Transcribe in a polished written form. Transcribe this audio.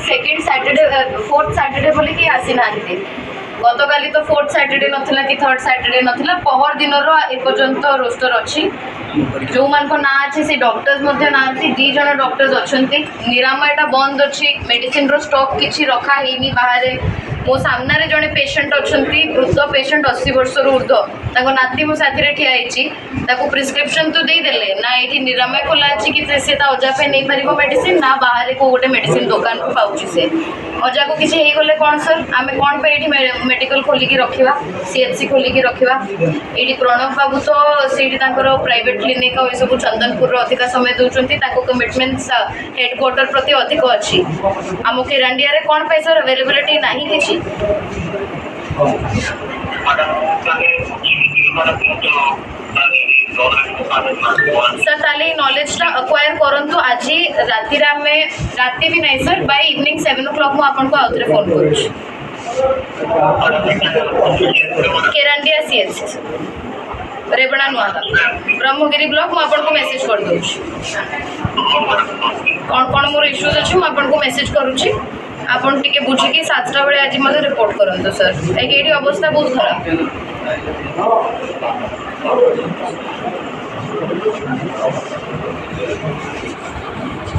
Second Saturday fourth Saturday बोली कि आसी ना गतकाली तो फोर्थ सैटरडे नाला कि थर्ड सैटरडे नाला पहर दिन एपर्यंत रोस्टर अच्छी जो मान ना अच्छे से डॉक्टर्स ना अच्छी 2 जन डॉक्टर्स अच्छा निरामयटा बंद अच्छी मेडिसिन रो स्टॉक किसी रखा है बाहर मो सामने जड़े पेशेंट अच्छा वृद्ध पेशेंट 80 वर्ष ऊर्ध्व नाती मो साथी ठियाई प्रिस्क्रिप्शन तो देदेले ना ये निरामय खोला अच्छी कि अजा पे नहीं पार मेडिसिन ना बाहर को गोटे मेडिसिन दुकान को पाँच से अजा को किसी गले कौन सर आम कौन पे ये मेडिकल खोलिकी रखा सीएचसी खोलिकी रखा ये प्रणव बाबू तो सीटी प्राइवेट क्लिनिक और सब चंदनपुर अधिक समय दूसरी कमिटमेंट्स हेडक्वार्टर प्रति अधिक अच्छी आम केरांडिया कौन पे सर अवेलेबिलिटी ना कि सर ताली नॉलेज अक्वायर करंतु आज राति राति भी नहीं सर बाय इवनिंग 7 o'clock मुझे आपको आउथरे फोन करूँ केरांडिया सीएचसी रेबणा नुआदा ब्रह्मगिरी ब्लॉक मुझे आपको मेसेज कर दूँ कौन कौन मोर इश्यूज अच्छी मुझे आपको मेसेज करुँची आपन टिके बुझिकी 7टा बेले आज मते रिपोर्ट करंतु सर एडी अवस्था बहुत खराब।